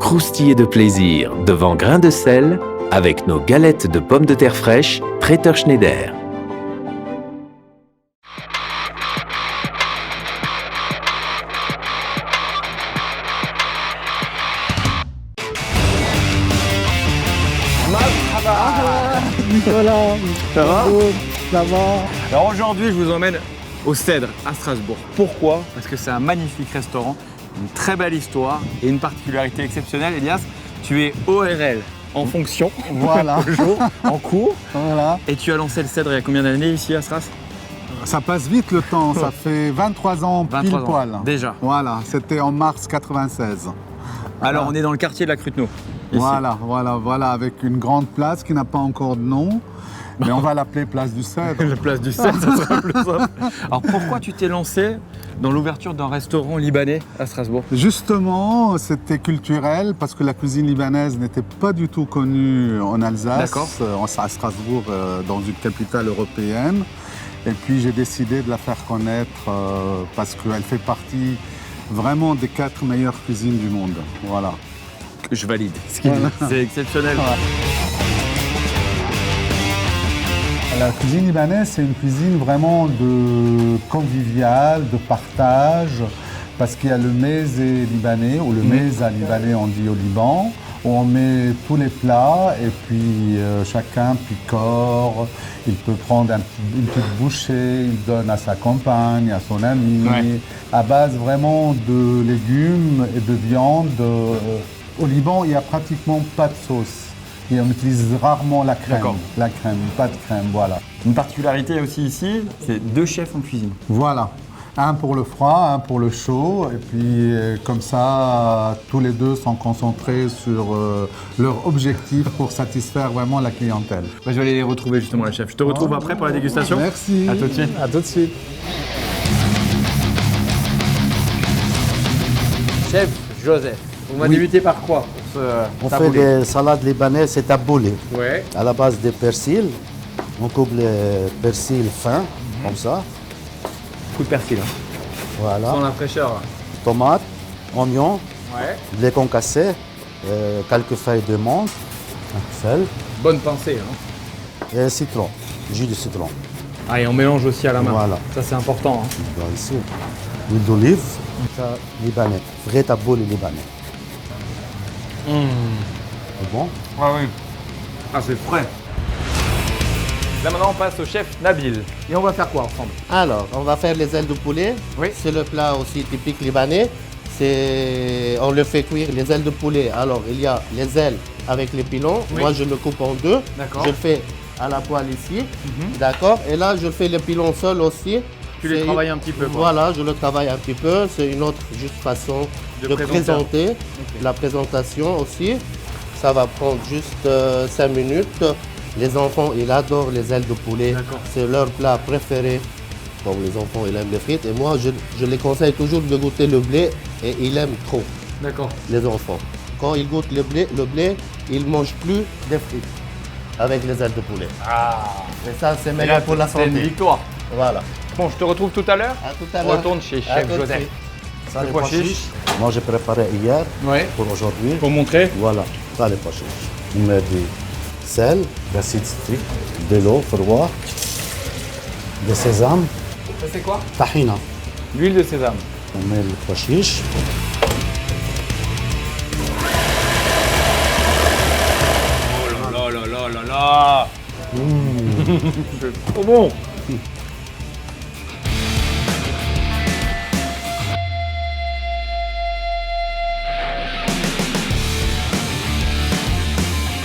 croustiller de plaisir devant grains de sel avec nos galettes de pommes de terre fraîches traiteur Schneider. Nicolas, ça va? Ça va. Alors aujourd'hui, je vous emmène au Cèdre à Strasbourg. Pourquoi? Parce que c'est un magnifique restaurant, une très belle histoire et une particularité exceptionnelle. Elias, tu es ORL en fonction, Voilà. en cours, Voilà. et tu as lancé le Cèdre il y a combien d'années ici à Stras? Ça passe vite le temps, ça fait 23 ans 23 pile ans, poil. déjà. Voilà, c'était en mars 96. Alors on est dans le quartier de la Cruteno. Voilà, avec une grande place qui n'a pas encore de nom. Mais on va l'appeler place du Cèdre. La place du Cèdre, ça sera plus simple. Alors pourquoi tu t'es lancé dans l'ouverture d'un restaurant libanais à Strasbourg? Justement, c'était culturel parce que la cuisine libanaise n'était pas du tout connue en Alsace, à Strasbourg, dans une capitale européenne. Et puis j'ai décidé de la faire connaître parce qu'elle fait partie vraiment des 4 meilleures cuisines du monde. Voilà. Je valide ce qu'il dit, c'est exceptionnel. La cuisine libanaise, c'est une cuisine vraiment de convivial, de partage, parce qu'il y a le meze libanais, ou le meza libanais, on dit au Liban, où on met tous les plats et puis chacun picore, il peut prendre une petite bouchée, il donne à sa compagne, à son ami, à base vraiment de légumes et de viande. Au Liban, il n'y a pratiquement pas de sauce. Et on utilise rarement la crème. La crème, pas de crème, voilà. Une particularité aussi ici, c'est 2 chefs en cuisine. Voilà. Un pour le froid, un pour le chaud. Et puis comme ça, tous les deux sont concentrés sur leur objectif pour satisfaire vraiment la clientèle. Je vais aller les retrouver justement, les chefs. Je te retrouve après pour la dégustation. Merci. À tout de suite. À tout de suite. Chef Joseph, on va débuter par quoi? On fait des salades libanaises, c'est taboulé. Ouais. À la base de persil. On coupe le persil fin, comme ça. Coup de persil. Hein. Voilà. Sans la fraîcheur. Tomates, oignons, Ouais. les concassés, quelques feuilles de menthe, sel Bonne pincée. Hein. et citron, jus de citron. Ah, et on mélange aussi à la main. Voilà. Ça, c'est important. Hein. Voilà, ici, l'huile d'olive, ça, libanais, vrai taboulé libanais. C'est bon? Ah oui. Ah, c'est frais. Là maintenant, on passe au chef Nabil. Et on va faire quoi ensemble? Alors, on va faire les ailes de poulet. Oui. C'est le plat aussi typique libanais. On le fait cuire, les ailes de poulet. Alors, il y a les ailes avec les pilons. Oui. Moi, je le coupe en 2. D'accord. Je le fais à la poêle ici. D'accord. Et là, je fais les pilons seul aussi. Tu les travailles un petit peu, quoi. Voilà, je le travaille un petit peu. C'est une autre juste façon De de présenter. présenter. La présentation aussi. Ça va prendre juste 5 minutes. Les enfants, ils adorent les ailes de poulet. D'accord. C'est leur plat préféré. Bon, les enfants, ils aiment les frites. Et moi, je les conseille toujours de goûter le blé. Et ils aiment trop, D'accord. les enfants. Quand ils goûtent le blé, ils ne mangent plus des frites avec les ailes de poulet. Ah. Et ça, c'est meilleur pour la C'est une santé. victoire. Voilà. Bon, je te retrouve tout à l'heure. À tout à On l'heure. retourne chez À chef tout de Joseph. suite. Ça, Le les pois pois chiches. chiches. Moi, j'ai préparé hier Ouais. pour aujourd'hui. Pour montrer. Voilà, ça les pois chiches. On met du sel, de l'acide citrique, de l'eau froide, de sésame, Ça, c'est quoi? tahina. L'huile de sésame. On met le pois chiche. Oh là là là là là. C'est trop bon.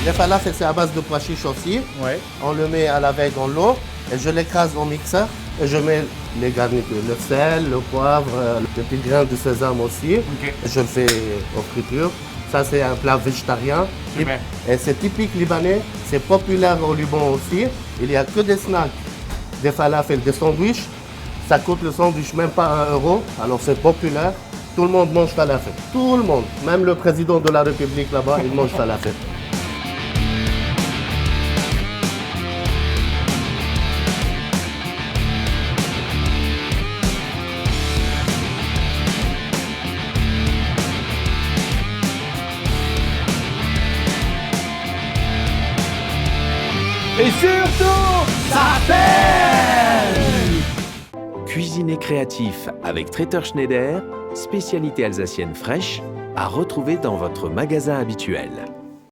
Les falafels, c'est à base de pois chiches aussi. Ouais. On le met à la veille dans l'eau et je l'écrase au mixeur et je mets les garnitures, le sel, le poivre, le petit grain de sésame aussi. Ok. Je le fais aux fritures. Ça, c'est un plat végétarien. Super. Et c'est typique libanais. C'est populaire au Liban aussi. Il n'y a que des snacks, des falafels, des sandwichs. Ça coûte le sandwich même pas 1 euro. Alors c'est populaire. Tout le monde mange falafel. Tout le monde. Même le président de la République là-bas, il mange falafel. Et surtout, ça paie! Cuisine et créatif avec Traiteur Schneider, spécialité alsacienne fraîche, à retrouver dans votre magasin habituel.